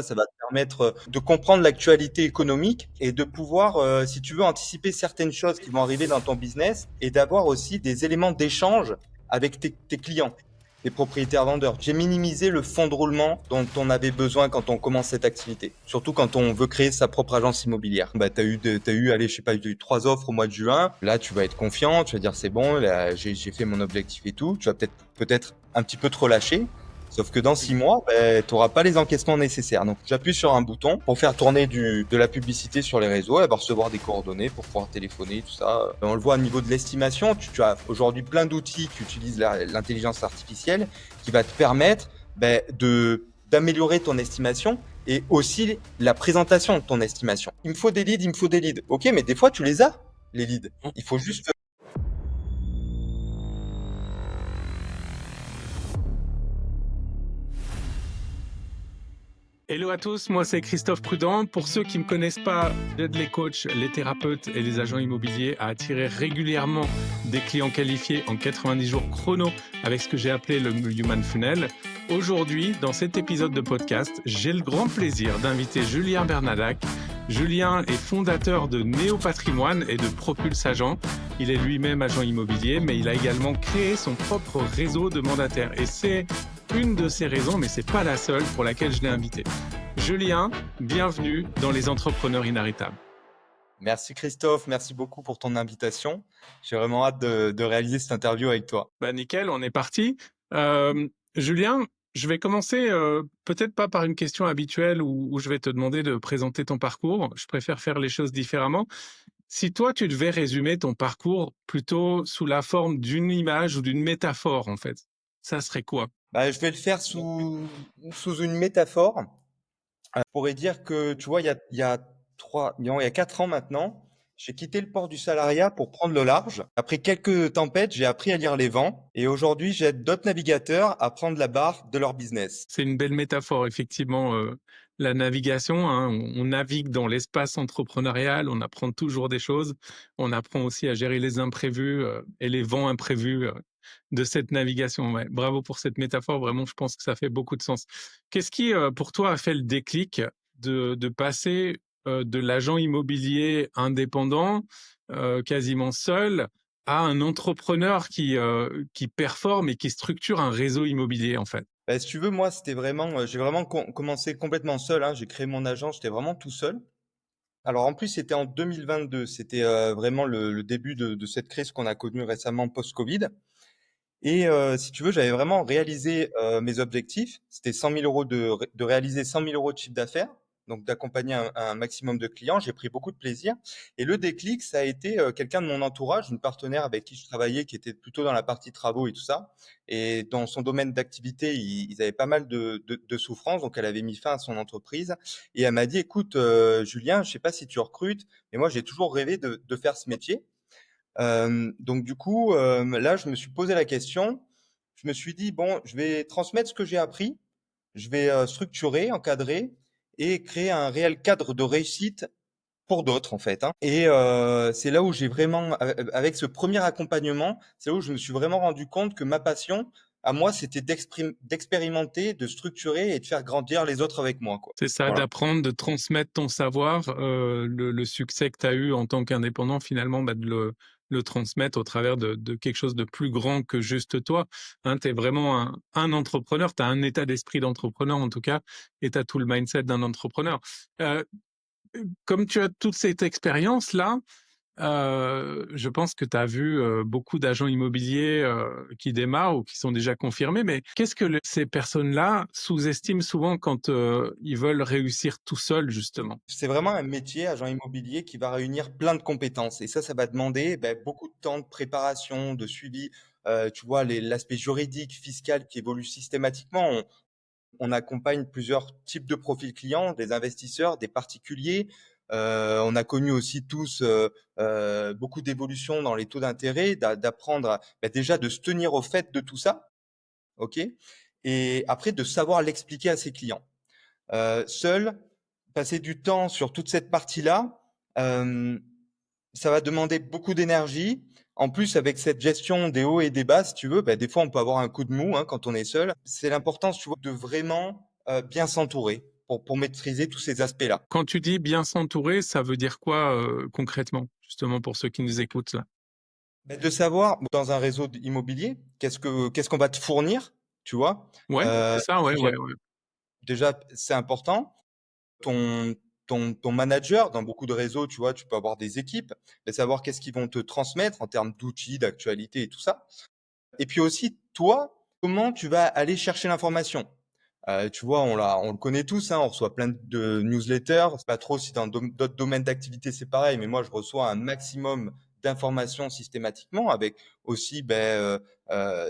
Ça va te permettre de comprendre l'actualité économique et de pouvoir, si tu veux, anticiper certaines choses qui vont arriver dans ton business et d'avoir aussi des éléments d'échange avec tes clients, tes propriétaires vendeurs. J'ai minimisé le fonds de roulement dont on avait besoin quand on commence cette activité, surtout quand on veut créer sa propre agence immobilière. Allez, je sais pas, t'as eu 3 offres au mois de juin. Là, tu vas être confiant, tu vas dire c'est bon, là, j'ai fait mon objectif et tout. Tu vas peut-être un petit peu te relâcher. Sauf que dans 6 mois, tu n'auras pas les encaissements nécessaires. Donc, j'appuie sur un bouton pour faire tourner de la publicité sur les réseaux. Elle va recevoir des coordonnées pour pouvoir téléphoner, tout ça. On le voit au niveau de l'estimation. Tu as aujourd'hui plein d'outils qui utilisent l'intelligence artificielle qui va te permettre d'améliorer ton estimation et aussi la présentation de ton estimation. Il me faut des leads, il me faut des leads. Ok, mais des fois, tu les as, les leads. Il faut juste Hello à tous, moi c'est Christophe Prudent. Pour ceux qui ne me connaissent pas, j'aide les coachs, les thérapeutes et les agents immobiliers à attirer régulièrement des clients qualifiés en 90 jours chrono avec ce que j'ai appelé le Human Funnel. Aujourd'hui, dans cet épisode de podcast, j'ai le grand plaisir d'inviter Julien Bernadac. Julien est fondateur de Néo Patrimoine et de Propulse Agent. Il est lui-même agent immobilier, mais il a également créé son propre réseau de mandataires. Et c'est une de ces raisons, mais c'est pas la seule pour laquelle je l'ai invité. Julien, bienvenue dans Les Entrepreneurs Inarrêtables. Merci Christophe, merci beaucoup pour ton invitation. J'ai vraiment hâte de réaliser cette interview avec toi. Nickel, on est parti. Julien, je vais commencer peut-être pas par une question habituelle où je vais te demander de présenter ton parcours. Je préfère faire les choses différemment. Si toi, tu devais résumer ton parcours plutôt sous la forme d'une image ou d'une métaphore, en fait, ça serait quoi? Je vais le faire sous une métaphore. Je pourrais dire que, tu vois, il y a 4 ans maintenant, j'ai quitté le port du salariat pour prendre le large. Après quelques tempêtes, j'ai appris à lire les vents et aujourd'hui, j'aide d'autres navigateurs à prendre la barre de leur business. C'est une belle métaphore, effectivement, la navigation, hein. On navigue dans l'espace entrepreneurial, on apprend toujours des choses. On apprend aussi à gérer les imprévus et les vents imprévus de cette navigation. Ouais. Bravo pour cette métaphore, vraiment, je pense que ça fait beaucoup de sens. Qu'est-ce qui, pour toi, a fait le déclic de passer de l'agent immobilier indépendant, quasiment seul, à un entrepreneur qui performe et qui structure un réseau immobilier, en fait? Si tu veux, moi, j'ai vraiment commencé complètement seul, hein. J'ai créé mon agence, j'étais vraiment tout seul. Alors en plus, c'était en 2022, c'était vraiment le début de cette crise qu'on a connue récemment post-Covid. Et si tu veux, j'avais vraiment réalisé mes objectifs. C'était 100 000 euros de réaliser 100 000 euros de chiffre d'affaires, donc d'accompagner un maximum de clients. J'ai pris beaucoup de plaisir. Et le déclic, ça a été quelqu'un de mon entourage, une partenaire avec qui je travaillais, qui était plutôt dans la partie travaux et tout ça. Et dans son domaine d'activité, ils avaient pas mal de souffrances, donc elle avait mis fin à son entreprise. Et elle m'a dit, écoute, Julien, je sais pas si tu recrutes, mais moi j'ai toujours rêvé de faire ce métier. Donc du coup, là, je me suis posé la question. Je me suis dit, bon, je vais transmettre ce que j'ai appris, je vais structurer, encadrer et créer un réel cadre de réussite pour d'autres, en fait, hein. Et c'est là où j'ai vraiment, avec ce premier accompagnement, c'est là où je me suis vraiment rendu compte que ma passion, à moi, c'était d'expérimenter, de structurer et de faire grandir les autres avec moi, quoi. C'est ça, Voilà. d'apprendre, de transmettre ton savoir, le succès que tu as eu en tant qu'indépendant, finalement, de le transmettre au travers de quelque chose de plus grand que juste toi. Hein, tu es vraiment un entrepreneur, tu as un état d'esprit d'entrepreneur en tout cas, et tu as tout le mindset d'un entrepreneur. Euh, Comme tu as toute cette expérience-là, je pense que tu as vu beaucoup d'agents immobiliers qui démarrent ou qui sont déjà confirmés, mais qu'est-ce que ces personnes-là sous-estiment souvent quand ils veulent réussir tout seuls, justement? C'est vraiment un métier, agent immobilier, qui va réunir plein de compétences. Et ça va demander beaucoup de temps de préparation, de suivi. Tu vois, l'aspect juridique, fiscal qui évolue systématiquement. On accompagne plusieurs types de profils clients, des investisseurs, des particuliers. On a connu aussi tous beaucoup d'évolutions dans les taux d'intérêt, d'apprendre déjà de se tenir au fait de tout ça, ok? Et après de savoir l'expliquer à ses clients. Seul, passer du temps sur toute cette partie-là, ça va demander beaucoup d'énergie. En plus, avec cette gestion des hauts et des bas, si tu veux, des fois, on peut avoir un coup de mou, hein, quand on est seul. C'est l'importance, tu vois, de vraiment bien s'entourer. pour maîtriser tous ces aspects-là. Quand tu dis bien s'entourer, ça veut dire quoi, concrètement? Justement pour ceux qui nous écoutent là. Beh, de savoir dans un réseau immobilier, qu'est-ce qu'on va te fournir, tu vois? Ouais, c'est ça, ouais, Déjà ouais, ouais. déjà, c'est important. Ton ton manager, dans beaucoup de réseaux, tu vois, tu peux avoir des équipes, de savoir qu'est-ce qu'ils vont te transmettre en termes d'outils, d'actualité et tout ça. Et puis aussi, toi, comment tu vas aller chercher l'information? Tu vois, on le connaît tous, hein, on reçoit plein de newsletters. C'est pas trop si dans d'autres domaines d'activité, c'est pareil, mais moi, je reçois un maximum d'informations systématiquement avec aussi,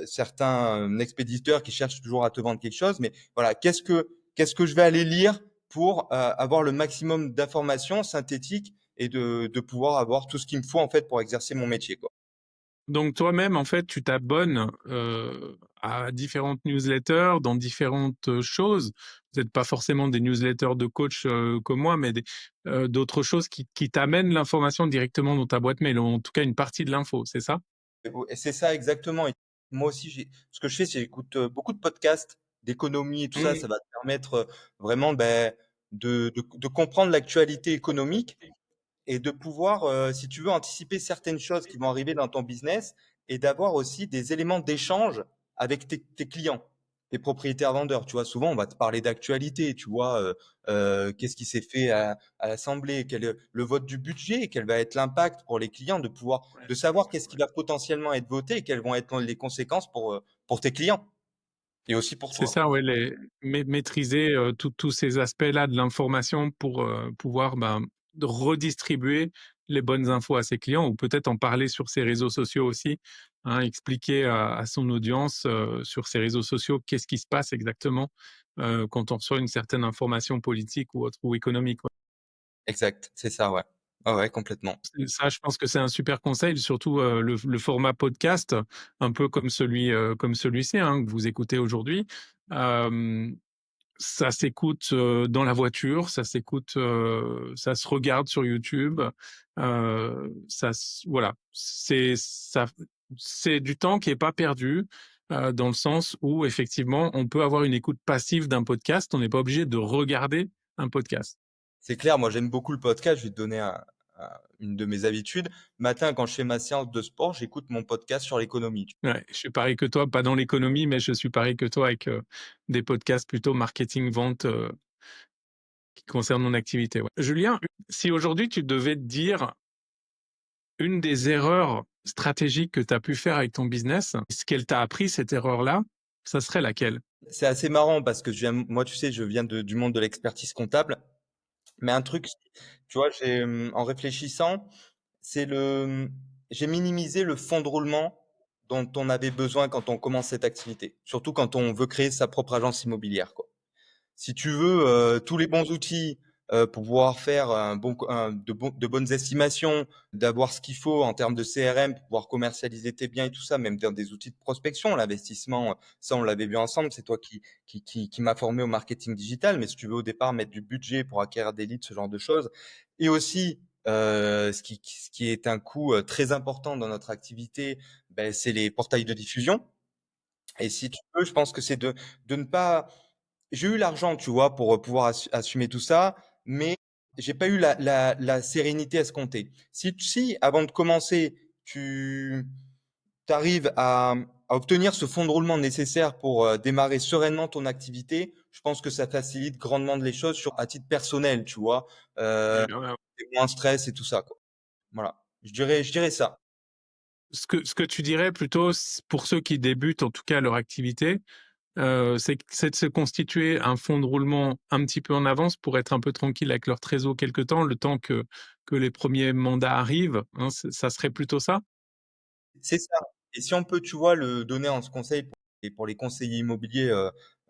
certains expéditeurs qui cherchent toujours à te vendre quelque chose. Mais voilà, qu'est-ce que je vais aller lire pour avoir le maximum d'informations synthétiques et de pouvoir avoir tout ce qu'il me faut en fait pour exercer mon métier, quoi. Donc toi-même, en fait, tu t'abonnes, à différentes newsletters dans différentes, choses. Peut-être pas forcément des newsletters de coach, comme moi, mais d'autres choses qui t'amènent l'information directement dans ta boîte mail, ou en tout cas une partie de l'info, c'est ça? Et c'est ça exactement. Et moi aussi, ce que je fais, c'est j'écoute beaucoup de podcasts d'économie et tout ça. Mmh. Ça va te permettre vraiment de comprendre l'actualité économique et de pouvoir, si tu veux, anticiper certaines choses qui vont arriver dans ton business et d'avoir aussi des éléments d'échange avec tes clients, tes propriétaires vendeurs. Tu vois, souvent, on va te parler d'actualité, tu vois, qu'est-ce qui s'est fait à l'assemblée, quel est le vote du budget, quel va être l'impact pour les clients, de savoir qu'est-ce qui va potentiellement être voté et quelles vont être les conséquences pour tes clients et aussi pour C'est toi. ça, ouais, maîtriser, tous ces aspects-là de l'information pour, pouvoir, ben, redistribuer les bonnes infos à ses clients, ou peut-être en parler sur ses réseaux sociaux aussi, hein. Expliquer à son audience, sur ses réseaux sociaux, qu'est-ce qui se passe exactement, quand on reçoit une certaine information politique ou autre, ou économique, ouais. Exact, c'est ça, ouais. Ouais, ouais, complètement. Ça, je pense que c'est un super conseil, surtout, le format podcast, un peu comme celui-ci, hein, que vous écoutez aujourd'hui. Hem Ça s'écoute, dans la voiture, ça s'écoute, ça se regarde sur YouTube, ça s voilà, c'est du temps qui est pas perdu, dans le sens où effectivement, on peut avoir une écoute passive d'un podcast, on n'est pas obligé de regarder un podcast. C'est clair, moi j'aime beaucoup le podcast. Je vais te donner une de mes habitudes. Matin, quand je fais ma séance de sport, j'écoute mon podcast sur l'économie. Ouais, je suis pareil que toi, pas dans l'économie, mais je suis pareil que toi avec, des podcasts plutôt marketing, vente, qui concernent mon activité, ouais. Julien, si aujourd'hui tu devais te dire une des erreurs stratégiques que tu as pu faire avec ton business, ce qu'elle t'a appris, cette erreur-là, ça serait laquelle? C'est assez marrant parce que moi, tu sais, je viens du monde de l'expertise comptable. Mais un truc, tu vois, en réfléchissant, j'ai minimisé le fonds de roulement dont on avait besoin quand on commence cette activité. Surtout quand on veut créer sa propre agence immobilière, quoi. Si tu veux tous les bons outils pour pouvoir faire de bonnes estimations, d'avoir ce qu'il faut en termes de CRM pour pouvoir commercialiser tes biens et tout ça, même dans des outils de prospection, l'investissement, ça on l'avait vu ensemble, c'est toi qui m'a formé au marketing digital, mais si tu veux au départ mettre du budget pour acquérir des leads, ce genre de choses, et aussi ce qui est un coût très important dans notre activité, ben, c'est les portails de diffusion. Et si tu veux, je pense que c'est de ne pas j'ai eu l'argent, tu vois, pour pouvoir assumer tout ça, mais j'ai pas eu la sérénité escomptée. Si avant de commencer, tu arrives à obtenir ce fonds de roulement nécessaire pour démarrer sereinement ton activité, je pense que ça facilite grandement les choses à titre personnel, tu vois. Ouais, Euh, ouais, ouais. t'es moins stress et tout ça, quoi. Voilà. Je dirais ça. Ce que tu dirais plutôt, pour ceux qui débutent, en tout cas leur activité, c'est de se constituer un fonds de roulement un petit peu en avance pour être un peu tranquille avec leur trésor quelque temps, le temps que les premiers mandats arrivent, hein, ça serait plutôt ça? C'est ça. Et si on peut, tu vois, le donner en ce conseil pour les conseillers immobiliers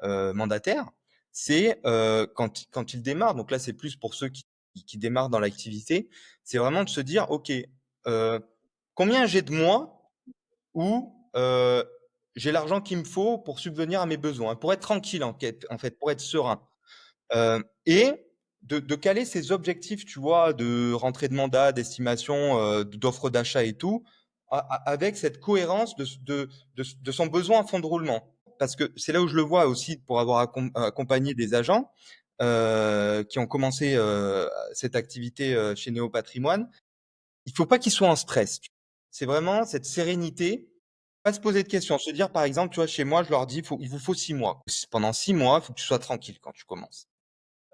mandataires, c'est quand ils démarrent, donc là c'est plus pour ceux qui démarrent dans l'activité, c'est vraiment de se dire, OK, euh, combien j'ai de mois où j'ai l'argent qu'il me faut pour subvenir à mes besoins, pour être tranquille en fait, pour être serein. Et de caler ses objectifs, tu vois, de rentrée de mandat, d'estimation, d'offre d'achat et tout, avec cette cohérence de son besoin en fonds de roulement. Parce que c'est là où je le vois aussi pour avoir accompagné des agents. qui ont commencé cette activité chez Néo Patrimoine, il faut pas qu'ils soient en stress. C'est vraiment cette sérénité, pas se poser de questions. Se dire, par exemple, tu vois, chez moi, je leur dis, il vous faut 6 mois. Pendant 6 mois, il faut que tu sois tranquille quand tu commences.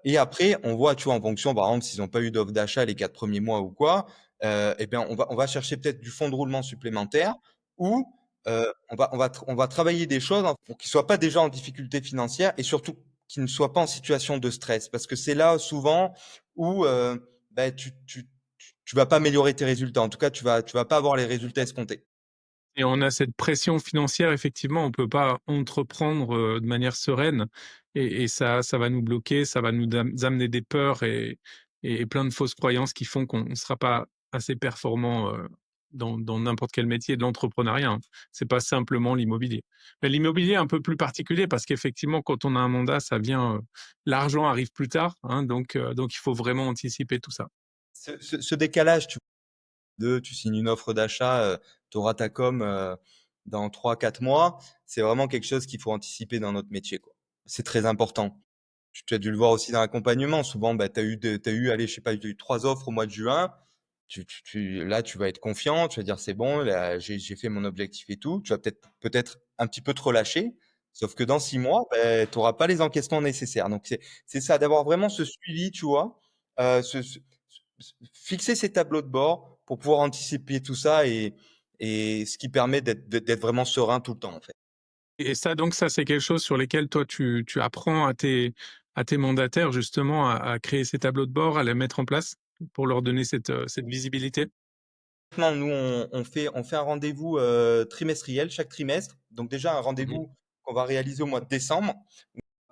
Et après, on voit, tu vois, en fonction, par exemple, s'ils n'ont pas eu d'offre d'achat les 4 premiers mois ou quoi, eh bien, on va chercher peut-être du fonds de roulement supplémentaire ou on va travailler des choses pour qu'ils soient pas déjà en difficulté financière et surtout qu'ils ne soient pas en situation de stress. Parce que c'est là souvent où ben, tu vas pas améliorer tes résultats. En tout cas, tu vas pas avoir les résultats escomptés. Et on a cette pression financière, effectivement, on peut pas entreprendre, de manière sereine et ça va nous bloquer, ça va nous amener des peurs et plein de fausses croyances qui font qu'on ne sera pas assez performant, dans n'importe quel métier de l'entrepreneuriat, hein. C'est pas simplement l'immobilier. Mais l'immobilier est un peu plus particulier parce qu'effectivement, quand on a un mandat, ça vient, l'argent arrive plus tard, hein, donc il faut vraiment anticiper tout ça. Ce décalage, tu signes une offre d'achat, tu auras ta com dans 3 4 mois. C'est vraiment quelque chose qu'il faut anticiper dans notre métier, quoi. C'est très important. Tu as dû le voir aussi dans l'accompagnement. Souvent, bah, t'as eu, allez, je sais pas, tu as eu 3 offres au mois de juin. Là, tu vas être confiant. Tu vas dire, c'est bon, là, j'ai fait mon objectif et tout. Tu vas peut-être un petit peu te relâcher. Sauf que dans 6 mois, ben, tu n'auras pas les encaissements nécessaires. Donc, c'est ça, d'avoir vraiment ce suivi, tu vois, fixer ces tableaux de bord pour pouvoir anticiper tout ça et ce qui permet d'être vraiment serein tout le temps, en fait. Et ça donc ça, c'est quelque chose sur lesquels toi tu apprends à tes mandataires justement à créer ces tableaux de bord, à les mettre en place pour leur donner cette visibilité? Maintenant, nous, on fait un rendez-vous trimestriel chaque trimestre. Donc déjà, un Mmh. rendez-vous qu'on va réaliser au mois de décembre.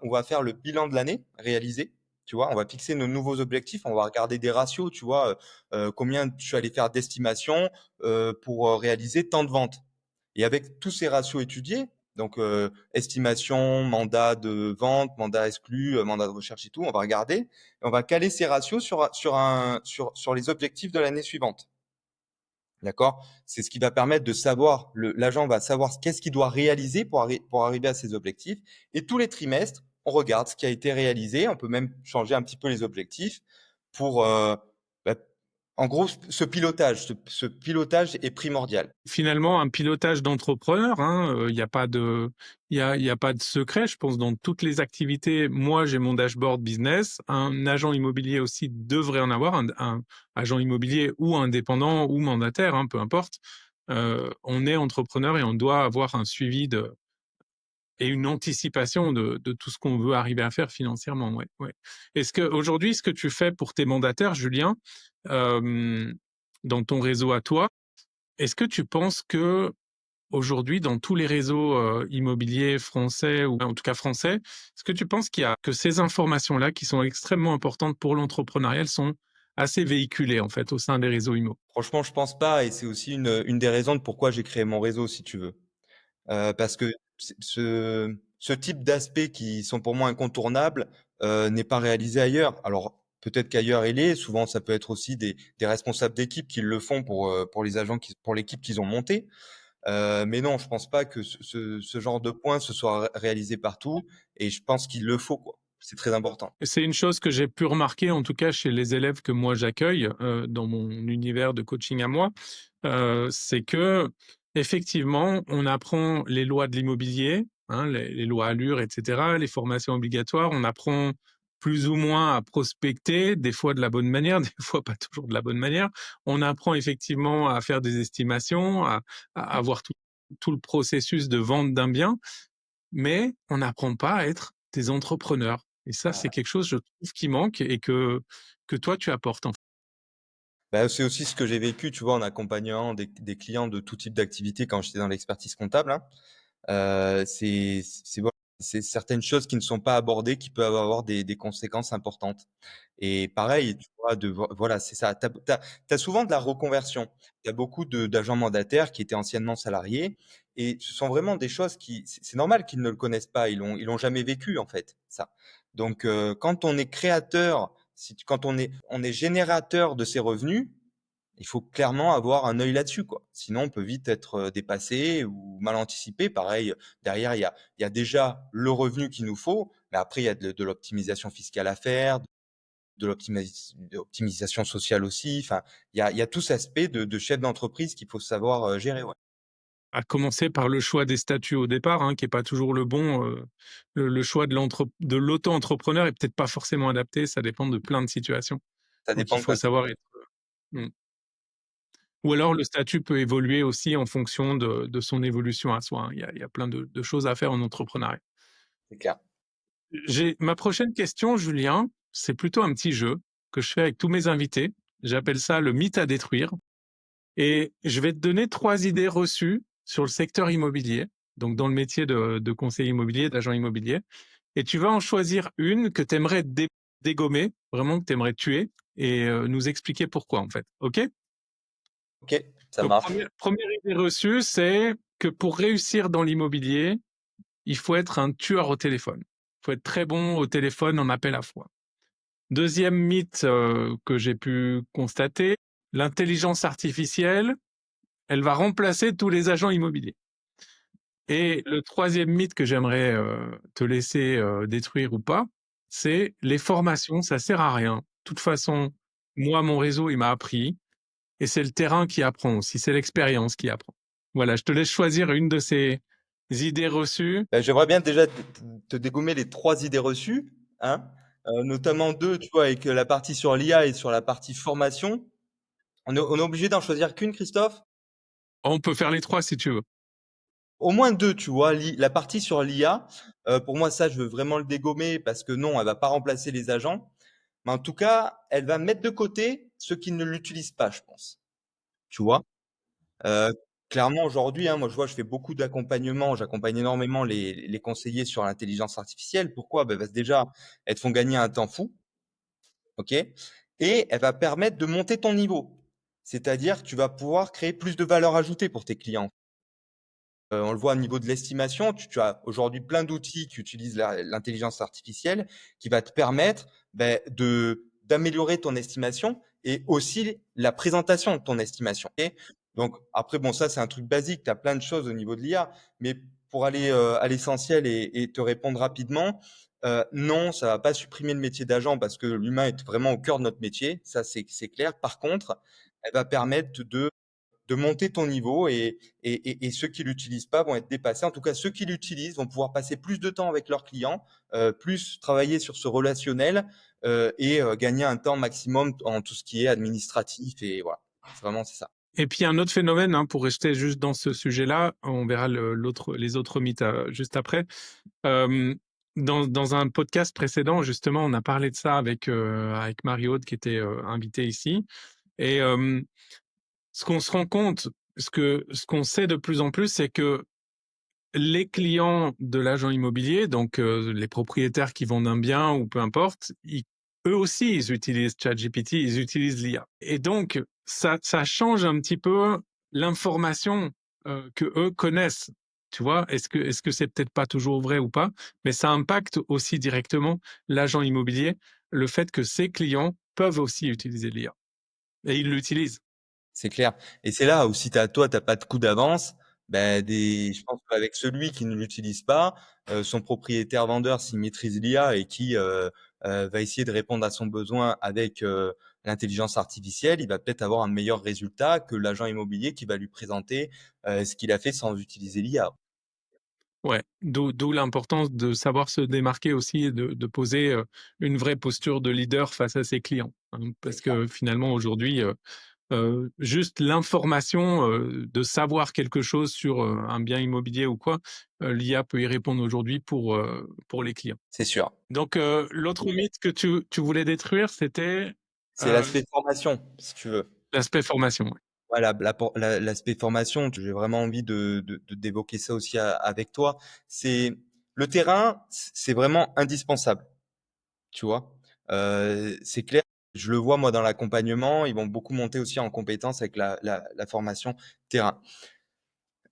On va faire le bilan de l'année réalisée. Tu vois, on va fixer nos nouveaux objectifs. On va regarder des ratios, tu vois, combien tu allais faire d'estimation pour réaliser tant de ventes. Et avec tous ces ratios étudiés, donc estimation, mandat de vente, mandat exclu, mandat de recherche et tout, on va regarder et on va caler ces ratios sur les objectifs de l'année suivante. D'accord? C'est ce qui va permettre de savoir, l'agent va savoir qu'est-ce qu'il doit réaliser pour arriver à ses objectifs. Et tous les trimestres, on regarde ce qui a été réalisé. On peut même changer un petit peu les objectifs pour, bah, en gros, ce pilotage est primordial. Finalement, un pilotage d'entrepreneur, hein, il y a pas de il y a pas de secret, je pense dans toutes les activités. Moi, j'ai mon dashboard business, un agent immobilier aussi devrait en avoir, un agent immobilier ou indépendant ou mandataire, hein, peu importe. On est entrepreneur et on doit avoir un suivi de et une anticipation de tout ce qu'on veut arriver à faire financièrement, ouais, ouais. Est-ce qu'aujourd'hui, ce que tu fais pour tes mandataires, Julien, hem, dans ton réseau à toi, est-ce que tu penses qu'aujourd'hui, dans tous les réseaux, immobiliers français ou en tout cas français, est-ce que tu penses qu'il y a que ces informations-là qui sont extrêmement importantes pour l'entrepreneuriat, elles sont assez véhiculées, en fait, au sein des réseaux immo? Franchement, je pense pas, et c'est aussi une des raisons de pourquoi j'ai créé mon réseau, si tu veux. Parce que ce type d'aspects qui sont pour moi incontournables n'est pas réalisé ailleurs. Alors peut-être qu'ailleurs il est. Souvent, ça peut être aussi des responsables d'équipe qui le font pour les agents, pour l'équipe qu'ils ont montée. Mais non, je pense pas que ce genre de point se soit réalisé partout. Et je pense qu'il le faut, quoi. C'est très important. C'est une chose que j'ai pu remarquer, en tout cas chez les élèves que moi j'accueille, dans mon univers de coaching à moi, c'est qu'effectivement, on apprend les lois de l'immobilier, hein, les lois Allure et cetera, les formations obligatoires. On apprend plus ou moins à prospecter, des fois de la bonne manière, des fois pas toujours de la bonne manière. On apprend effectivement à faire des estimations, à avoir tout le processus de vente d'un bien, mais on n'apprend pas à être des entrepreneurs et ça, c'est quelque chose, je trouve, qui manque et que toi, tu apportes, en fait. Bah, c'est aussi ce que j'ai vécu, tu vois, en accompagnant des clients de tout type d'activité quand j'étais dans l'expertise comptable, hein. C'est voilà, c'est certaines choses qui ne sont pas abordées qui peuvent avoir des conséquences importantes. Et pareil, tu vois, voilà, c'est ça. Tu as souvent de la reconversion. Il y a beaucoup d'agents mandataires qui étaient anciennement salariés et ce sont vraiment des choses qui c'est normal qu'ils ne le connaissent pas. Ils l'ont jamais vécu, en fait, ça. Donc quand on est créateur, quand on est générateur de ces revenus, il faut clairement avoir un œil là-dessus, quoi. Sinon, on peut vite être dépassé ou mal anticipé. Pareil, derrière, il y a déjà le revenu qu'il nous faut, Mais après, il y a de l'optimisation fiscale à faire, de l'optimisation sociale aussi. Enfin, il y a tout cet aspect de chef d'entreprise qu'il faut savoir gérer. Ouais. À commencer par le choix des statuts au départ, hein, qui est pas toujours le bon. Le choix de l'auto-entrepreneur est peut-être pas forcément adapté. Ça dépend de plein de situations. Ça Donc, il dépend de faut plein de savoir situations. être. Mmh. Ou alors le statut peut évoluer aussi en fonction de son évolution à soi, hein. Il y a plein de choses à faire en entrepreneuriat. C'est clair. J'ai ma prochaine question, Julien, c'est plutôt un petit jeu que je fais avec tous mes invités. J'appelle ça le mythe à détruire. Et je vais te donner 3 idées reçues sur le secteur immobilier, donc dans le métier de conseiller immobilier, d'agent immobilier. Et tu vas en choisir une que tu aimerais dégommer, vraiment que tu aimerais tuer, et nous expliquer pourquoi, en fait. OK? Ok, ça Donc, marche. première idée reçue, c'est que pour réussir dans l'immobilier, il faut être un tueur au téléphone. Il faut être très bon au téléphone en appel à froid. Deuxième mythe que j'ai pu constater, l'intelligence artificielle, elle va remplacer tous les agents immobiliers. Et le troisième mythe que j'aimerais te laisser détruire ou pas, c'est les formations, ça sert à rien. De toute façon, moi, mon réseau, il m'a appris, et c'est le terrain qui apprend aussi, c'est l'expérience qui apprend. Voilà, je te laisse choisir une de ces idées reçues. Ben, j'aimerais bien déjà te dégommer les 3 idées reçues, hein, notamment 2, tu vois, avec la partie sur l'IA et sur la partie formation. On est obligé d'en choisir qu'une, Christophe? On peut faire les trois si tu veux. Au moins 2, tu vois. La partie sur l'IA, pour moi, ça, je veux vraiment le dégommer parce que non, elle va pas remplacer les agents. Mais en tout cas, elle va mettre de côté ceux qui ne l'utilisent pas, je pense. Tu vois? Heu, clairement aujourd'hui, hein, moi je vois, je fais beaucoup d'accompagnement, j'accompagne énormément les conseillers sur l'intelligence artificielle. Pourquoi? Bah, parce que déjà, elles te font gagner un temps fou, OK? Et elle va permettre de monter ton niveau. C'est-à-dire que tu vas pouvoir créer plus de valeur ajoutée pour tes clients. On le voit au niveau de l'estimation, tu as aujourd'hui plein d'outils qui utilisent l'intelligence artificielle qui va te permettre, beh, d'améliorer ton estimation et aussi la présentation de ton estimation. Et donc après, bon, ça, c'est un truc basique, tu as plein de choses au niveau de l'IA, mais pour aller à l'essentiel et te répondre rapidement, non, ça va pas supprimer le métier d'agent parce que l'humain est vraiment au cœur de notre métier, ça c'est clair. Par contre, elle va permettre de monter ton niveau et ceux qui l'utilisent pas vont être dépassés. En tout cas, ceux qui l'utilisent vont pouvoir passer plus de temps avec leurs clients, plus travailler sur ce relationnel et gagner un temps maximum en tout ce qui est administratif et voilà. C'est ça. Et puis un autre phénomène, hein, pour rester juste dans ce sujet-là, on verra les autres mythes juste après. Euh, dans un podcast précédent, justement, on a parlé de ça avec Marie-Aude qui était invitée ici. Et ce qu'on se rend compte, ce qu'on sait de plus en plus, c'est que les clients de l'agent immobilier, donc les propriétaires qui vendent un bien ou peu importe, eux aussi, ils utilisent ChatGPT, ils utilisent l'IA. Et donc, ça change un petit peu l'information que eux connaissent. Tu vois, est-ce que c'est peut-être pas toujours vrai ou pas, mais ça impacte aussi directement l'agent immobilier, le fait que ses clients peuvent aussi utiliser l'IA. Et ils l'utilisent. C'est clair. Et c'est là où si toi, t'as pas de coup d'avance, ben je pense qu'avec celui qui ne l'utilise pas, son propriétaire vendeur s'il maîtrise l'IA et qui va essayer de répondre à son besoin avec l'intelligence artificielle, il va peut-être avoir un meilleur résultat que l'agent immobilier qui va lui présenter ce qu'il a fait sans utiliser l'IA. Ouais, d'où l'importance de savoir se démarquer aussi et de poser une vraie posture de leader face à ses clients, hein. C'est Parce clair. que finalement, aujourd'hui, juste l'information de savoir quelque chose sur un bien immobilier ou quoi, l'IA peut y répondre aujourd'hui pour les clients. C'est sûr. Donc, l'autre mythe que tu voulais détruire, c'était C'est euh, l'aspect formation, si tu veux. l'aspect formation. Ouais. Voilà, l'aspect formation, j'ai vraiment envie d'évoquer ça aussi avec toi. C'est le terrain, c'est vraiment indispensable, tu vois. C'est clair, je le vois moi dans l'accompagnement, ils vont beaucoup monter aussi en compétence avec la formation terrain.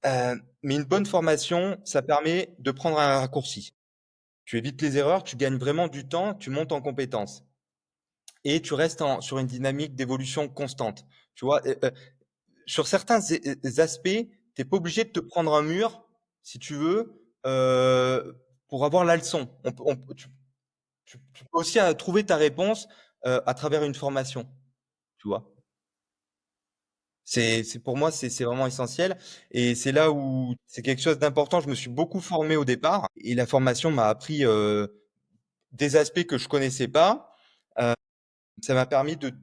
Mais une bonne formation, ça permet de prendre un raccourci. Tu évites les erreurs, tu gagnes vraiment du temps, tu montes en compétence et tu restes sur une dynamique d'évolution constante. Tu vois, sur certains aspects, tu es pas obligé de te prendre un mur, si tu veux, pour avoir la leçon. Tu peux aussi trouver ta réponse à travers une formation, tu vois. Pour moi, c'est vraiment essentiel. Et c'est là où c'est quelque chose d'important. Je me suis beaucoup formé au départ et la formation m'a appris des aspects que je connaissais pas. Euh, Ça m'a permis de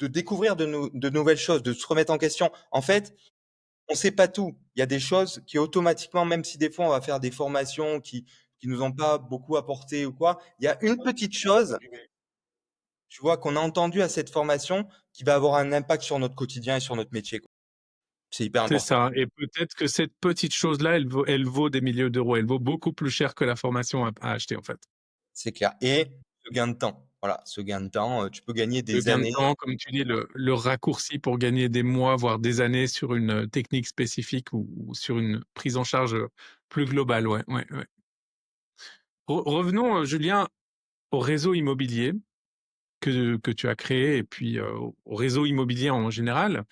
découvrir de nouvelles choses, de se remettre en question. En fait, on sait pas tout. Il y a des choses qui automatiquement, même si des fois on va faire des formations qui nous ont pas beaucoup apporté ou quoi, il y a une petite chose, tu vois, qu'on a entendu à cette formation qui va avoir un impact sur notre quotidien et sur notre métier, quoi. C'est hyper C'est important. ça. Et peut-être que cette petite chose-là, elle vaut des milliers d'euros. Elle vaut beaucoup plus cher que la formation à acheter, en fait. C'est clair. Et ce gain de temps. Voilà, ce gain de temps, tu peux gagner Le des gain de années. temps, comme tu dis, le raccourci pour gagner des mois, voire des années sur une technique spécifique ou sur une prise en charge plus globale. Ouais, ouais, ouais. Revenons, Julien, au réseau immobilier que tu as créé et puis au réseau immobilier en général.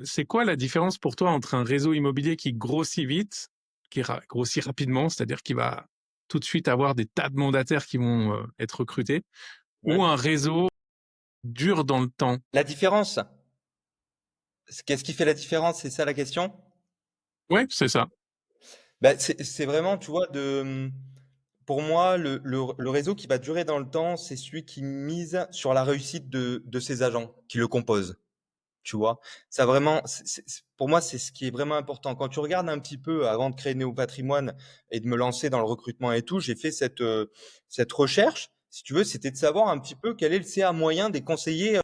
C'est quoi la différence pour toi entre un réseau immobilier qui grossit vite, qui grossit rapidement, c'est-à-dire qui va tout de suite avoir des tas de mandataires qui vont être recrutés, Ouais. ou un réseau dur dans le temps? La différence, qu'est-ce qui fait la différence? C'est ça la question? Ouais, c'est ça. Bah, c'est vraiment, tu vois, pour moi, le réseau qui va durer dans le temps, c'est celui qui mise sur la réussite de ses agents qui le composent. Tu vois, ça vraiment, pour moi, c'est ce qui est vraiment important. Quand tu regardes un petit peu avant de créer Néo Patrimoine et de me lancer dans le recrutement et tout, j'ai fait cette recherche. Si tu veux, c'était de savoir un petit peu quel est le CA moyen des conseillers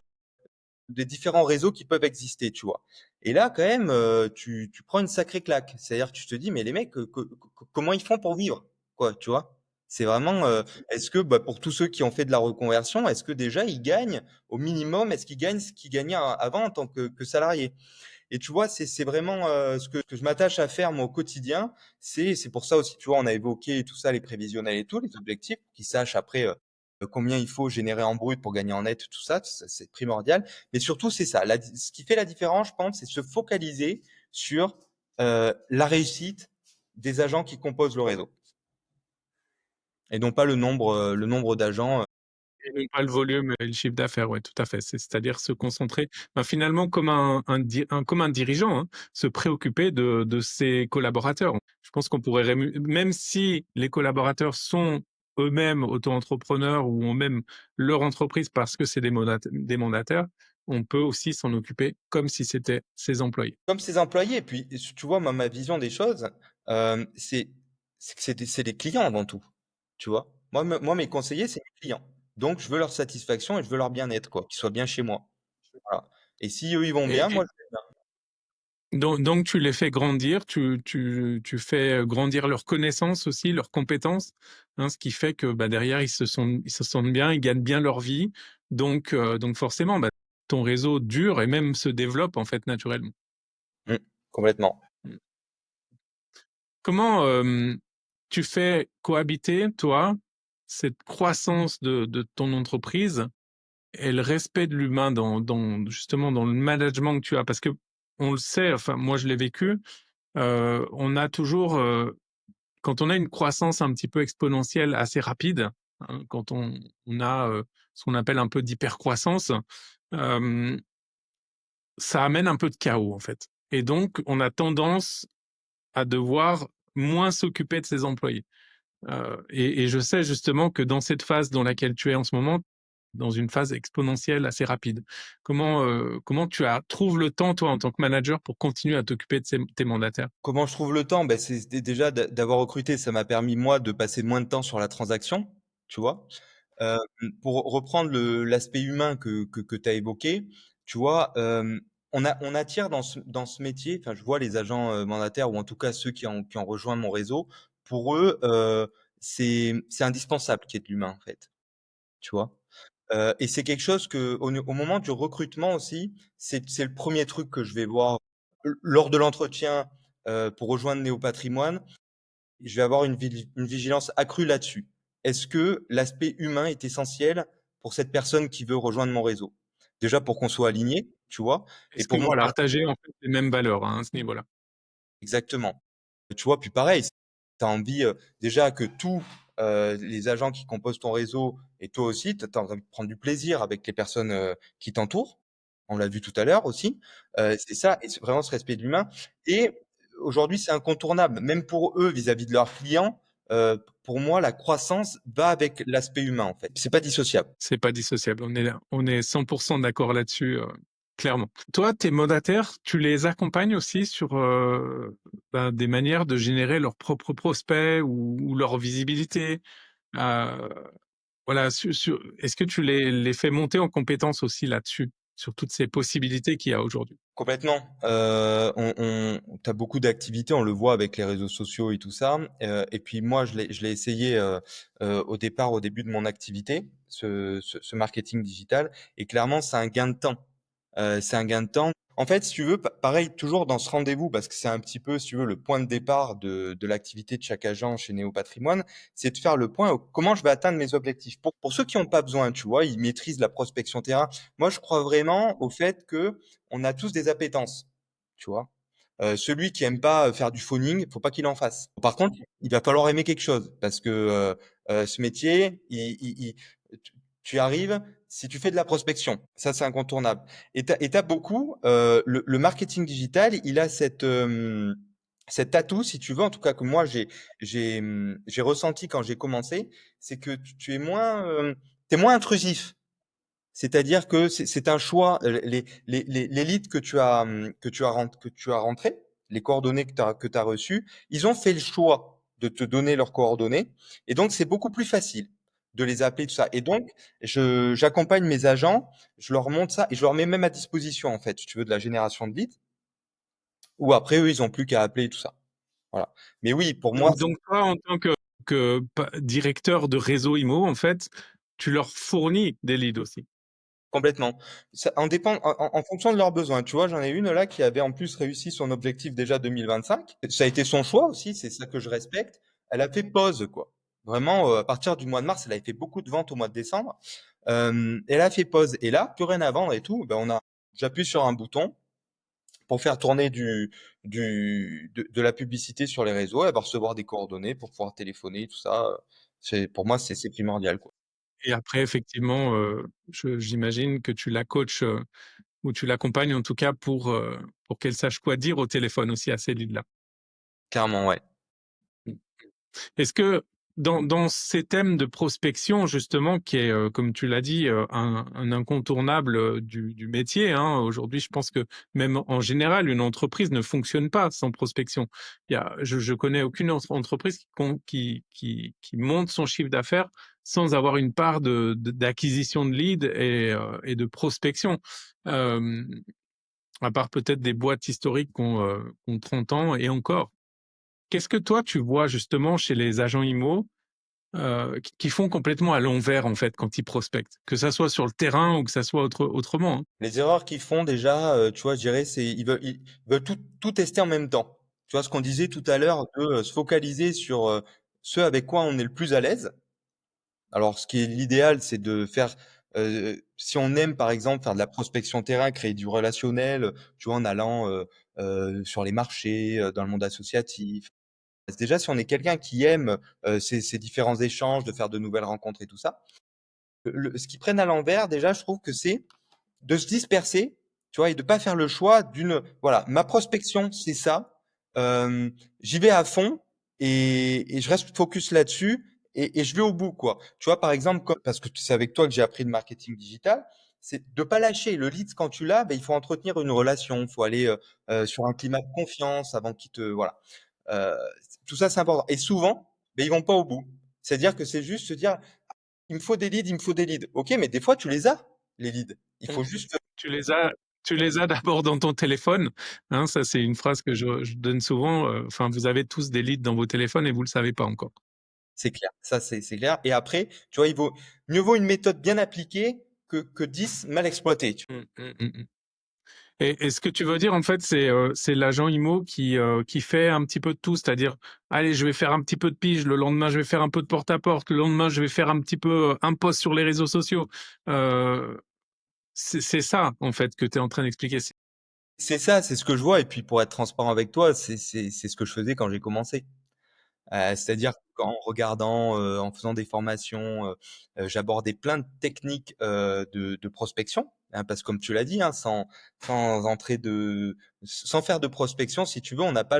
des différents réseaux qui peuvent exister, tu vois. Et là, quand même, tu prends une sacrée claque. C'est-à-dire que tu te dis, mais les mecs, comment ils font pour vivre, quoi, tu vois? C'est vraiment, est-ce que, bah, pour tous ceux qui ont fait de la reconversion, est-ce que déjà ils gagnent au minimum, est-ce qu'ils gagnent ce qu'ils gagnaient avant en tant que salariés? Et tu vois, c'est vraiment que je m'attache à faire moi au quotidien. C'est pour ça aussi, tu vois, on a évoqué tout ça, les prévisionnels et tout, les objectifs, qu'ils sachent après combien il faut générer en brut pour gagner en net, tout ça, c'est primordial. Mais surtout, c'est ça. Ce qui fait la différence, je pense, c'est se focaliser sur la réussite des agents qui composent le réseau et non pas le nombre d'agents. Et non pas le volume et le chiffre d'affaires, ouais, tout à fait. C'est-à-dire se concentrer, ben, finalement, comme comme un dirigeant, hein, se préoccuper de ses collaborateurs. Je pense qu'on pourrait même si les collaborateurs sont eux-mêmes auto-entrepreneurs ou ont même leur entreprise parce que c'est des mandataires, on peut aussi s'en occuper comme si c'était ses employés. Comme ses employés. Et puis, tu vois, ma vision des choses, c'est que c'est des clients avant tout. Tu vois? Moi, mes conseillers, c'est mes clients. Donc, je veux leur satisfaction et je veux leur bien-être, quoi, qu'ils soient bien chez moi. Voilà. Et si eux, ils vont bien, Et moi, je vais bien. donc tu les fais grandir, tu fais grandir leurs connaissances aussi, leurs compétences, hein, ce qui fait que bah, derrière ils se sentent bien, ils gagnent bien leur vie, donc forcément bah, ton réseau dure et même se développe en fait naturellement. Mmh, complètement. Mm. Comment tu fais cohabiter toi cette croissance de ton entreprise et le respect de l'humain justement dans le management que tu as, parce que on le sait, enfin moi je l'ai vécu. On a toujours, quand on a une croissance un petit peu exponentielle assez rapide, hein, quand on a ce qu'on appelle un peu d'hypercroissance, euh, ça amène un peu de chaos en fait. Et donc, on a tendance à devoir moins s'occuper de ses employés. Et je sais justement que dans cette phase dans laquelle tu es en ce moment, dans une phase exponentielle assez rapide, comment trouves le temps, toi, en tant que manager, pour continuer à t'occuper de tes mandataires? Comment je trouve le temps? Ben, déjà d'avoir recruté, ça m'a permis, moi, de passer moins de temps sur la transaction, tu vois? Euh, pour reprendre l'aspect humain que tu as évoqué, tu vois, on attire dans ce métier, enfin, je vois les agents mandataires ou en tout cas ceux qui ont rejoint mon réseau, pour eux, c'est indispensable qu'il y ait de l'humain, en fait, tu vois. Et c'est quelque chose au moment du recrutement aussi, c'est le premier truc que je vais voir lors de l'entretien pour rejoindre Néo Patrimoine. Je vais avoir une vigilance accrue là-dessus. Est-ce que l'aspect humain est essentiel pour cette personne qui veut rejoindre mon réseau? Déjà pour qu'on soit aligné, tu vois, et Est-ce que pour vous moi, partagez en fait les mêmes valeurs, hein, à ce niveau-là? exactement. Tu vois, puis pareil. tu as envie déjà que tous les agents qui composent ton réseau et toi aussi, tu as envie de prendre du plaisir avec les personnes qui t'entourent. On l'a vu tout à l'heure aussi. C'est ça, et c'est vraiment ce respect de l'humain. Et aujourd'hui, c'est incontournable, même pour eux vis-à-vis de leurs clients. Pour moi, la croissance va avec l'aspect humain, en fait. C'est pas dissociable. C'est pas dissociable. On est 100% d'accord là-dessus, clairement. Toi, tes mandataires, tu les accompagnes aussi sur des manières de générer leurs propres prospects ou leur visibilité. Euh, voilà, est-ce que tu les fais monter en compétence aussi là-dessus, sur toutes ces possibilités qu'il y a aujourd'hui? Complètement. Tu as beaucoup d'activités, on le voit avec les réseaux sociaux et tout ça. Et puis moi, je l'ai essayé au départ, au début de mon activité, ce marketing digital. Et clairement, c'est un gain de temps. C'est un gain de temps. En fait, si tu veux, pareil, toujours dans ce rendez-vous, parce que c'est un petit peu, si tu veux, le point de départ de l'activité de chaque agent chez Néo Patrimoine, c'est de faire le point comment je vais atteindre mes objectifs. Pour ceux qui n'ont pas besoin, tu vois, ils maîtrisent la prospection terrain. Moi, je crois vraiment au fait que on a tous des appétences, tu vois. Celui qui aime pas faire du phoning, faut pas qu'il en fasse. Par contre, il va falloir aimer quelque chose parce que ce métier, tu arrives si tu fais de la prospection. Ça, c'est incontournable. Et t'as beaucoup le marketing digital, il a cet atout, si tu veux, en tout cas que moi j'ai ressenti quand j'ai commencé, c'est que tu es t'es moins intrusif. C'est-à-dire que c'est un choix, les leads que tu as rentrés, les coordonnées que tu as reçues, ils ont fait le choix de te donner leurs coordonnées. Et donc, c'est beaucoup plus facile de les appeler, tout ça. Et donc, j'accompagne mes agents, je leur montre ça et je leur mets même à disposition, en fait, si tu veux, de la génération de leads, ou après, eux, ils ont plus qu'à appeler, tout ça. Voilà. Mais oui, pour moi, Donc toi, en tant que directeur de réseau IMO, en fait, tu leur fournis des leads aussi. complètement. Ça en dépend en fonction de leurs besoins. Tu vois, j'en ai une là qui avait en plus réussi son objectif déjà 2025. Ça a été son choix aussi, c'est ça que je respecte. Elle a fait pause, quoi. Vraiment, à partir du mois de mars, elle avait fait beaucoup de ventes au mois de décembre. Elle a fait pause. Et là, plus rien à vendre et tout. Ben j'appuie sur un bouton pour faire tourner de la publicité sur les réseaux. Elle va recevoir des coordonnées pour pouvoir téléphoner, tout ça. Pour moi, c'est primordial, quoi. Et après, effectivement, j'imagine que tu la coaches ou tu l'accompagnes en tout cas pour qu'elle sache quoi dire au téléphone aussi à ces leads-là. Clairement, ouais. Est-ce que dans ces thèmes de prospection, justement, qui est, comme tu l'as dit, un incontournable du métier, hein, aujourd'hui, je pense que même en général, une entreprise ne fonctionne pas sans prospection. Je connais aucune entreprise qui monte son chiffre d'affaires sans avoir une part d'acquisition de leads et de prospection. Euh, à part peut-être des boîtes historiques qui ont 30 ans et encore. Qu'est-ce que toi, tu vois justement chez les agents IMO qui font complètement à l'envers, en fait, quand ils prospectent? Que ça soit sur le terrain ou que ça soit autrement, hein. Les erreurs qu'ils font déjà, tu vois, je dirais, c'est ils veulent tout tester en même temps. Tu vois ce qu'on disait tout à l'heure de se focaliser sur ce avec quoi on est le plus à l'aise. Alors, ce qui est l'idéal, c'est de faire, si on aime par exemple faire de la prospection terrain, créer du relationnel, tu vois, en allant sur les marchés, dans le monde associatif. Déjà, si on est quelqu'un qui aime ces différents échanges, de faire de nouvelles rencontres et tout ça, ce qu'ils prennent à l'envers, déjà, je trouve que c'est de se disperser, tu vois, et de pas faire le choix voilà, ma prospection, c'est ça, j'y vais à fond et je reste focus là-dessus et je vais au bout, quoi. Tu vois, par exemple, parce que c'est avec toi que j'ai appris le marketing digital, c'est de pas lâcher. Le lead, quand tu l'as, ben, il faut entretenir une relation, il faut aller sur un climat de confiance avant voilà. Euh, tout ça, c'est important. Et souvent, ben, ils vont pas au bout. C'est-à-dire que c'est juste se dire, il me faut des leads, il me faut des leads. Ok, mais des fois, tu les as, les leads. Il faut juste. Tu les as, tu les as d'abord dans ton téléphone, hein, ça c'est une phrase que je donne souvent. Enfin, vous avez tous des leads dans vos téléphones et vous le savez pas encore. C'est clair. Ça, c'est clair. Et après, tu vois, mieux vaut une méthode bien appliquée que 10 mal exploitées. Mm, mm, mm, mm. Et ce que tu veux dire, en fait, c'est l'agent IMO qui fait un petit peu de tout, c'est-à-dire, allez, je vais faire un petit peu de pige, le lendemain, je vais faire un peu de porte-à-porte, le lendemain, je vais faire un petit peu un post sur les réseaux sociaux. Euh, c'est ça, en fait, que tu es en train d'expliquer. C'est ça, c'est ce que je vois. Et puis, pour être transparent avec toi, c'est ce que je faisais quand j'ai commencé. C'est-à-dire qu'en regardant, en faisant des formations, j'abordais plein de techniques, de prospection, hein, parce que comme tu l'as dit, hein, sans entrer de sans faire de prospection, si tu veux, on n'a pas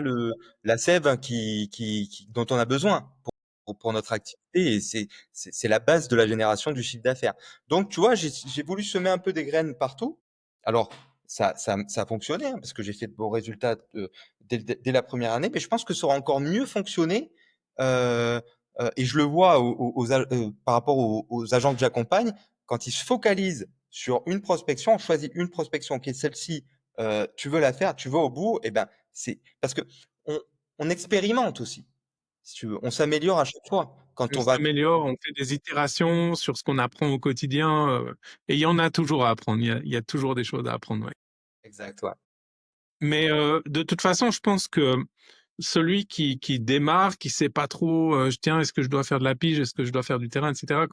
la sève hein, qui dont on a besoin pour notre activité et c'est la base de la génération du chiffre d'affaires. Donc tu vois, j'ai voulu semer un peu des graines partout. Alors ça a fonctionné, hein, parce que j'ai fait de bons résultats, dès la première année, mais je pense que ça aura encore mieux fonctionné, heu et je le vois par rapport aux agents que j'accompagne, quand ils se focalisent sur une prospection, on choisit une prospection qui est celle-ci, tu veux la faire, tu vas au bout et ben, c'est parce qu'on on expérimente aussi, si tu veux. On s'améliore à chaque fois. Quand On on va s'améliore, on fait des itérations sur ce qu'on apprend au quotidien, et il y en a toujours à apprendre. Il y a toujours des choses à apprendre, ouais. exact, ouais. Mais de toute façon, je pense que celui qui démarre, qui sait pas trop, tiens, est-ce que je dois faire de la pige, est-ce que je dois faire du terrain, et cetera.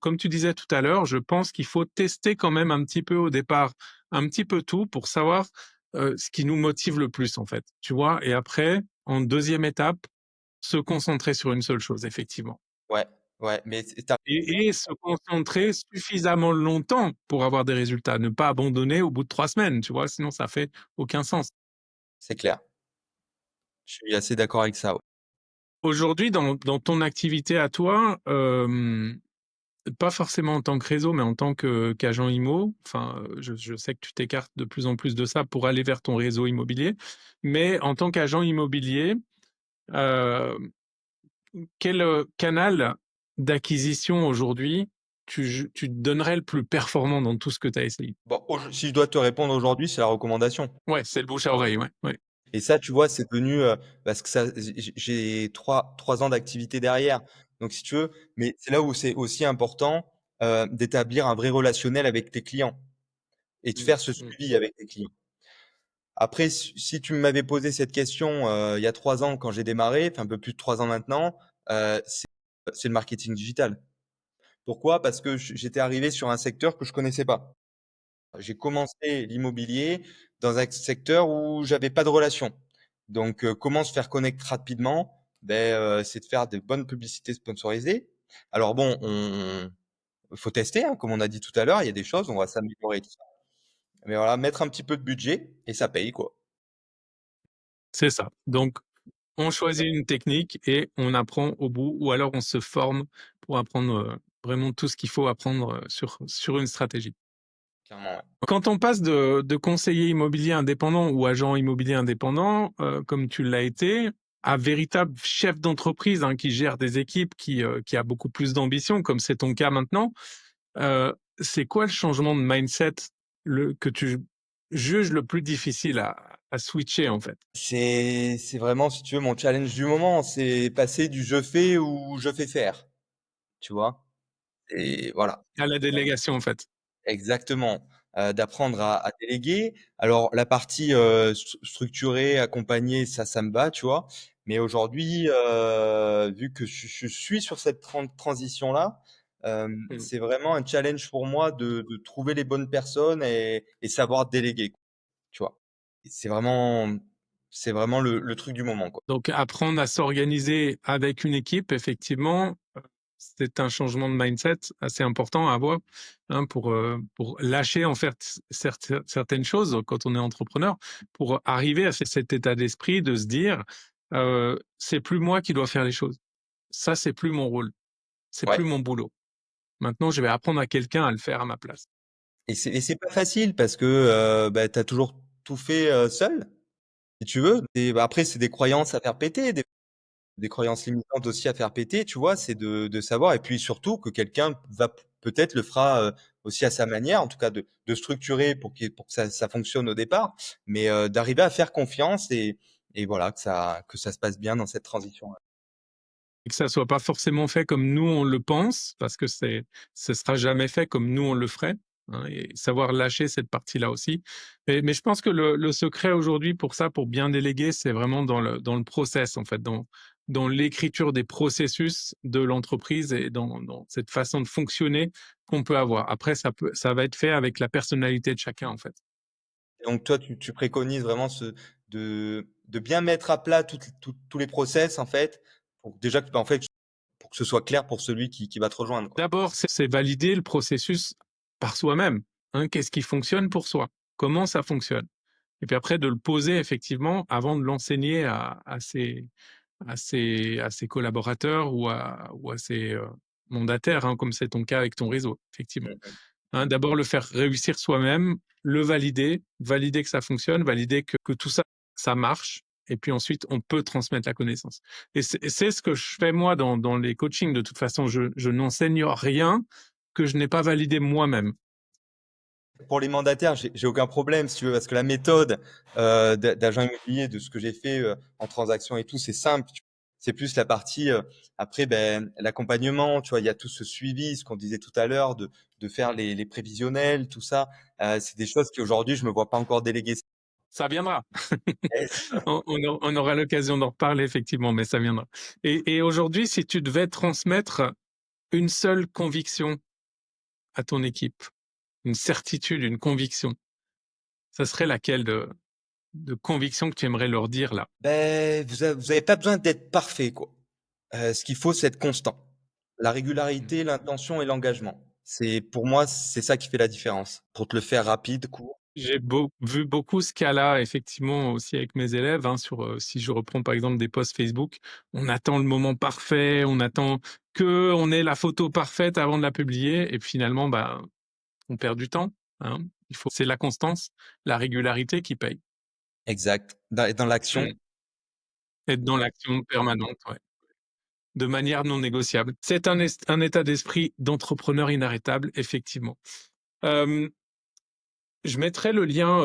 Comme tu disais tout à l'heure, je pense qu'il faut tester quand même un petit peu au départ, un petit peu tout pour savoir ce qui nous motive le plus en fait, tu vois. Et après, en deuxième étape, se concentrer sur une seule chose, effectivement. Ouais, ouais, mais Et se concentrer suffisamment longtemps pour avoir des résultats. Ne pas abandonner au bout de 3 semaines, tu vois, sinon ça fait aucun sens. c'est clair. Je suis assez d'accord avec ça, ouais. Aujourd'hui, dans ton activité à toi, pas forcément en tant que réseau, mais en tant qu'agent IMO, enfin, je sais que tu t'écartes de plus en plus de ça pour aller vers ton réseau immobilier, mais en tant qu'agent immobilier, heu, quel, canal d'acquisition aujourd'hui tu te donnerais le plus performant dans tout ce que tu as essayé? Bon, si je dois te répondre aujourd'hui, c'est la recommandation. Ouais, c'est le bouche à oreille, ouais, ouais. Et ça, tu vois, c'est devenu, parce que ça j'ai trois ans d'activité derrière. Donc si tu veux, mais c'est là où c'est aussi important, d'établir un vrai relationnel avec tes clients et de Mmh, faire ce mmh. suivi avec tes clients. Après, si tu m'avais posé cette question, il y a 3 ans quand j'ai démarré, enfin un peu plus de 3 ans maintenant, c'est le marketing digital. Pourquoi? Parce que j'étais arrivé sur un secteur que je connaissais pas. J'ai commencé l'immobilier dans un secteur où j'avais pas de relation. Donc, comment se faire connaître rapidement? Ben, c'est de faire de bonnes publicités sponsorisées. Alors bon, faut tester, hein, comme on a dit tout à l'heure, il y a des choses, on va s'améliorer et tout ça. Mais voilà, mettre un petit peu de budget et ça paye, quoi. C'est ça. Donc on choisit une technique et on apprend au bout ou alors on se forme pour apprendre, vraiment tout ce qu'il faut apprendre, sur une stratégie. Clairement, ouais. Quand on passe de conseiller immobilier indépendant ou agent immobilier indépendant, comme tu l'as été, à véritable chef d'entreprise, hein, qui gère des équipes, qui a beaucoup plus d'ambition, comme c'est ton cas maintenant, c'est quoi le changement de mindset que tu juges le plus difficile à switcher, en fait? C'est vraiment, si tu veux, mon challenge du moment. C'est passer du je fais ou je fais faire, tu vois? Et voilà. À la délégation, en fait. Exactement, d'apprendre à déléguer. Alors la partie, structurée, accompagnée, ça me va, tu vois? Mais aujourd'hui, vu que je suis sur cette transition-là, Mmh. c'est vraiment un challenge pour moi de trouver les bonnes personnes et savoir déléguer, tu vois? Et c'est vraiment le truc du moment, quoi. Donc apprendre à s'organiser avec une équipe, effectivement, c'est un changement de mindset assez important à avoir, hein, pour lâcher en fait certaines choses quand on est entrepreneur, pour arriver à cet état d'esprit de se dire, «C'est plus moi qui dois faire les choses. Ça, c'est plus mon rôle, c'est Ouais plus mon boulot. Maintenant, je vais apprendre à quelqu'un à le faire à ma place». et c'est pas facile parce que, bah, tu as toujours tout fait, seul, si tu veux et bah, après c'est des croyances à faire péter, des croyances limitantes aussi à faire péter, tu vois? C'est de savoir et puis surtout que quelqu'un va peut-être le fera, aussi à sa manière, en tout cas de structurer pour que ça fonctionne au départ, mais d'arriver à faire confiance et voilà, que ça se passe bien dans cette transition-là. Et que ça soit pas forcément fait comme nous on le pense, parce que ce sera jamais fait comme nous on le ferait, hein, et savoir lâcher cette partie-là aussi. Mais je pense que le secret aujourd'hui pour ça, pour bien déléguer, c'est vraiment dans le process en fait, dans l'écriture des processus de l'entreprise et dans cette façon de fonctionner qu'on peut avoir. Après, ça va être fait avec la personnalité de chacun en fait. Donc toi, tu préconises vraiment de bien mettre à plat tous les process, en fait, pour déjà que, bah, en fait, pour que ce soit clair pour celui qui va te rejoindre, quoi. D'abord, c'est valider le processus par soi-même, hein. Qu'est-ce qui fonctionne pour soi? Comment ça fonctionne? Et puis après de le poser effectivement avant de l'enseigner à ses collaborateurs ou à ses, mandataires, hein, comme c'est ton cas avec ton réseau, effectivement. Mmh. Hein, d'abord le faire réussir soi-même, le valider, valider que ça fonctionne, valider que tout ça, ça marche et puis ensuite on peut transmettre la connaissance. Et c'est ce que je fais moi dans les coachings. De toute façon, je n'enseigne rien que je n'ai pas validé moi-même. Pour les mandataires, j'ai aucun problème, si tu veux, parce que la méthode d'agent immobilier, de ce que j'ai fait en transaction et tout, c'est simple. C'est plus la partie après, ben, l'accompagnement. Tu vois, il y a tout ce suivi, ce qu'on disait tout à l'heure, de faire les prévisionnels, tout ça. C'est des choses qui aujourd'hui, je me vois pas encore déléguer. Ça viendra. Yes. On aura l'occasion d'en reparler effectivement, mais ça viendra. Et aujourd'hui, si tu devais transmettre une seule conviction à ton équipe, une certitude, une conviction, ça serait laquelle de conviction que tu aimerais leur dire là? Ben, vous avez pas besoin d'être parfait, quoi. Ce qu'il faut, c'est être constant. La Mmh. régularité, l'intention et l'engagement. C'est pour moi, c'est ça qui fait la différence. Pour te le faire rapide, court. J'ai vu beaucoup ce cas-là, effectivement, aussi avec mes élèves, hein, si je reprends par exemple des posts Facebook, on attend le moment parfait, on attend que on ait la photo parfaite avant de la publier et finalement, bah, on perd du temps, hein. C'est la constance, la régularité qui paye. Exact. Dans l'action. Mmh. Être dans l'action permanente, ouais, de manière non négociable. C'est un état d'esprit d'entrepreneur inarrêtable, effectivement. Hem Je mettrai le lien,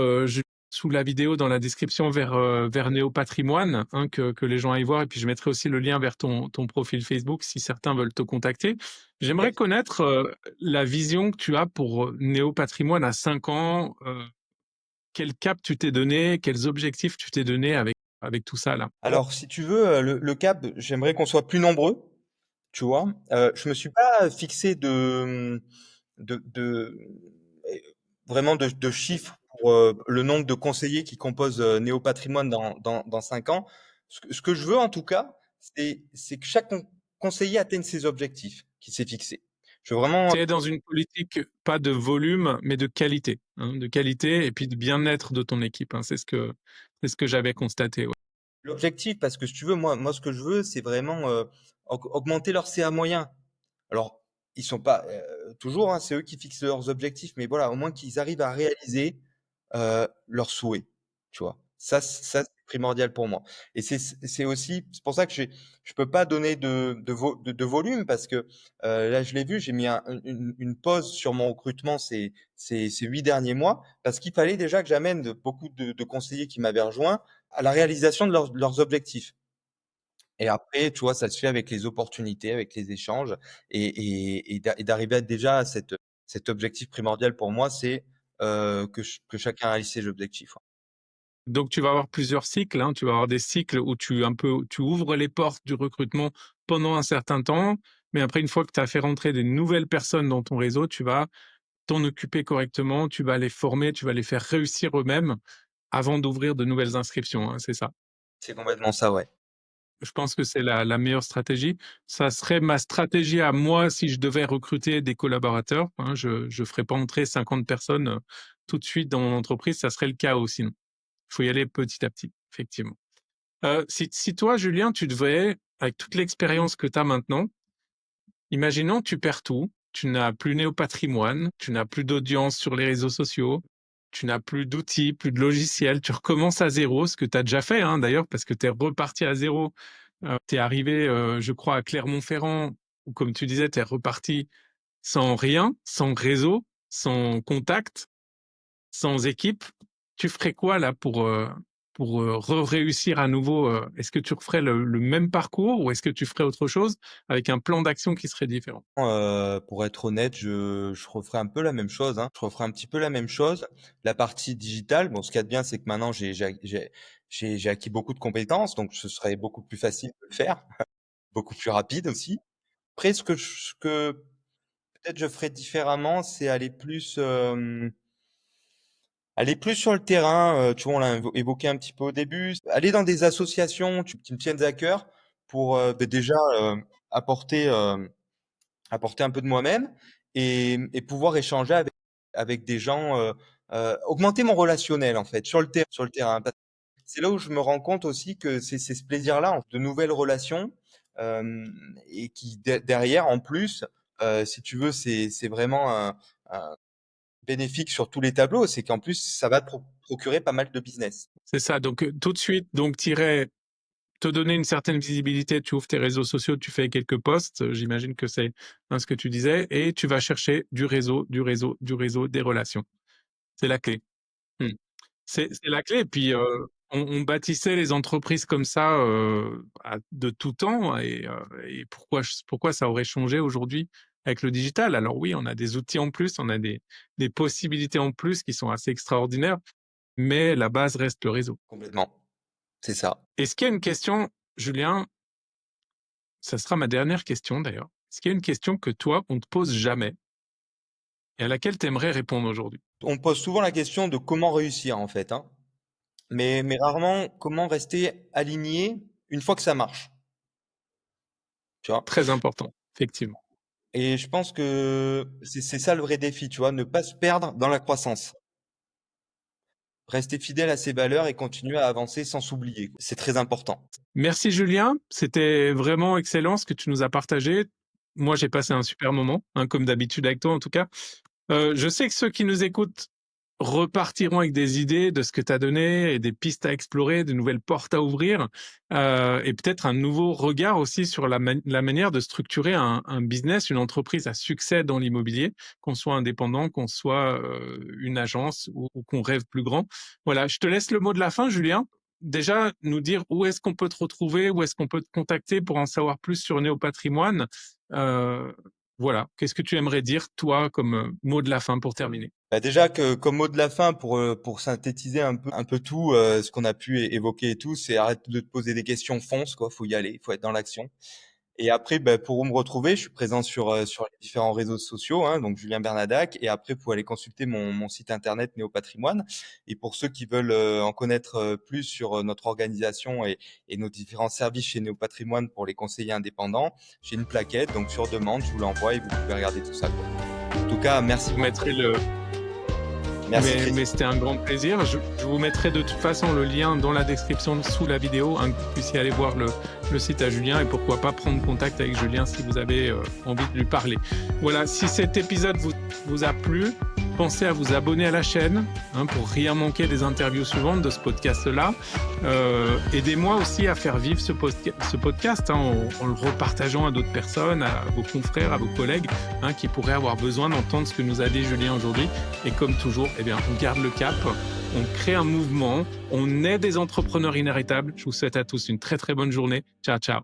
sous la vidéo dans la description vers Néo Patrimoine, hein, que les gens aillent voir et puis je mettrai aussi le lien vers ton profil Facebook si certains veulent te contacter. J'aimerais Yes. connaître, la vision que tu as pour, Néo Patrimoine à 5 ans, quel cap tu t'es donné? Quels objectifs tu t'es donné avec tout ça là? Alors, si tu veux, le cap, j'aimerais qu'on soit plus nombreux, tu vois? Je me suis pas fixé de eh, vraiment de chiffres pour, le nombre de conseillers qui composent, Néo Patrimoine dans 5 ans. Ce que je veux en tout cas, c'est que chaque conseiller atteigne ses objectifs qu'il s'est fixés. Je veux vraiment. C'est dans une politique pas de volume, mais de qualité et puis de bien-être de ton équipe, hein. C'est ce que j'avais constaté, ouais. L'objectif, parce que si tu veux, moi, ce que je veux, c'est vraiment augmenter leur CA moyen. Alors, ils sont pas toujours, hein, c'est eux qui fixent leurs objectifs, mais voilà, au moins qu'ils arrivent à réaliser leurs souhaits, tu vois. Ça, c'est primordial pour moi. Et c'est aussi, c'est pour ça que je peux pas donner de volume parce que là, je l'ai vu, j'ai mis une pause sur mon recrutement ces 8 derniers mois parce qu'il fallait déjà que j'amène beaucoup de conseillers qui m'avaient rejoint à la réalisation de leurs objectifs. Et après, tu vois, ça se fait avec les opportunités, avec les échanges et d'arriver à déjà à cet objectif primordial pour moi, c'est que chacun réalise ses objectifs, ouais. Donc tu vas avoir plusieurs cycles, hein. Tu vas avoir des cycles où tu ouvres les portes du recrutement pendant un certain temps, mais après une fois que tu as fait rentrer des nouvelles personnes dans ton réseau, tu vas t'en occuper correctement, tu vas les former, tu vas les faire réussir eux-mêmes avant d'ouvrir de nouvelles inscriptions, hein, c'est ça? C'est complètement ça, ouais. Je pense que c'est la meilleure stratégie. Ça serait ma stratégie à moi si je devais recruter des collaborateurs, hein. Je ferais pas entrer 50 personnes, tout de suite dans mon entreprise, ça serait le chaos sinon. Il faut y aller petit à petit, effectivement. Si toi, Julien, tu devais, avec toute l'expérience que tu as maintenant, imaginons tu perds tout, tu n'as plus Néo Patrimoine, tu n'as plus d'audience sur les réseaux sociaux, tu n'as plus d'outils, plus de logiciels, tu recommences à zéro, ce que tu as déjà fait, hein, d'ailleurs, parce que tu es reparti à zéro. Tu es arrivé, je crois, à Clermont-Ferrand, où, comme tu disais, tu es reparti sans rien, sans réseau, sans contact, sans équipe. Tu ferais quoi là pour réussir à nouveau? Est-ce que tu referais le même parcours ou est-ce que tu ferais autre chose avec un plan d'action qui serait différent? Pour être honnête, je referais un peu la même chose, hein. Je referais un petit peu la même chose. La partie digitale, bon, ce qu'il y a de bien, c'est que maintenant j'ai acquis beaucoup de compétences, donc ce serait beaucoup plus facile de le faire, beaucoup plus rapide aussi. Après, ce que peut-être je ferais différemment, c'est aller plus sur le terrain, tu vois, on l'a évoqué un petit peu au début, aller dans des associations qui me tiennent à cœur pour, déjà, apporter, apporter un peu de moi-même et pouvoir échanger avec des gens, augmenter mon relationnel, en fait, sur le terrain. C'est là où je me rends compte aussi que c'est ce plaisir-là, de nouvelles relations, et qui derrière, en plus, si tu veux, c'est vraiment un bénéfique sur tous les tableaux, c'est qu'en plus, ça va te procurer pas mal de business. C'est ça. Donc, tout de suite, donc, t'irais te donner une certaine visibilité, tu ouvres tes réseaux sociaux, tu fais quelques posts, j'imagine que c'est, hein, ce que tu disais, et tu vas chercher du réseau, du réseau, du réseau, des relations. C'est la clé. Mmh. C'est la clé et puis, on bâtissait les entreprises comme ça, de tout temps et pourquoi ça aurait changé aujourd'hui avec le digital? Alors oui, on a des outils en plus, on a des possibilités en plus qui sont assez extraordinaires, mais la base reste le réseau. Complètement, c'est ça. Est-ce qu'il y a une question, Julien, ça sera ma dernière question d'ailleurs. Est-ce qu'il y a une question que toi, on te pose jamais et à laquelle tu aimerais répondre aujourd'hui? On me pose souvent la question de comment réussir, en fait, hein, mais rarement comment rester aligné une fois que ça marche, tu vois? Très important, effectivement. Et je pense que c'est ça le vrai défi, tu vois? Ne pas se perdre dans la croissance. Rester fidèle à ses valeurs et continuer à avancer sans s'oublier. C'est très important. Merci Julien, c'était vraiment excellent ce que tu nous as partagé. Moi, j'ai passé un super moment, hein, comme d'habitude avec toi en tout cas. Je sais que ceux qui nous écoutent repartiront avec des idées de ce que tu as donné et des pistes à explorer, de nouvelles portes à ouvrir, et peut-être un nouveau regard aussi sur la manière de structurer un business, une entreprise à succès dans l'immobilier, qu'on soit indépendant, qu'on soit une agence ou qu'on rêve plus grand. Voilà, je te laisse le mot de la fin, Julien. Déjà, nous dire où est-ce qu'on peut te retrouver, où est-ce qu'on peut te contacter pour en savoir plus sur Néo Patrimoine. Euh, voilà, qu'est-ce que tu aimerais dire, toi, comme mot de la fin pour terminer? Bah, déjà que comme mot de la fin pour synthétiser un peu tout, ce qu'on a pu évoquer et tout, c'est arrête de te poser des questions, fonce quoi, faut y aller, faut être dans l'action. Et après, bah, pour me retrouver, je suis présent sur les différents réseaux sociaux, hein, donc Julien Bernadac. Et après, vous pouvez aller consulter mon site internet Néo Patrimoine. Et pour ceux qui veulent en connaître plus sur notre organisation et nos différents services chez Néo Patrimoine pour les conseillers indépendants, j'ai une plaquette, donc sur demande, je vous l'envoie et vous pouvez regarder tout ça, quoi. En tout cas, merci Vous beaucoup. mettrez le, Merci mais Christophe. c'était un grand plaisir. Je vous mettrai de toute façon le lien dans la description sous la vidéo, hein, que vous puissiez aller voir le site à Julien et pourquoi pas prendre contact avec Julien si vous avez envie de lui parler. Voilà, si cet épisode vous a plu, pensez à vous abonner à la chaîne, hein, pour rien manquer des interviews suivantes de ce podcast-là. Aidez-moi aussi à faire vivre ce podcast, hein, en le repartageant à d'autres personnes, à vos confrères, à vos collègues, hein, qui pourraient avoir besoin d'entendre ce que nous a dit Julien aujourd'hui. Et comme toujours, eh bien, on garde le cap, on crée un mouvement, on est des entrepreneurs inarrêtables. Je vous souhaite à tous une très très bonne journée. Ciao, ciao.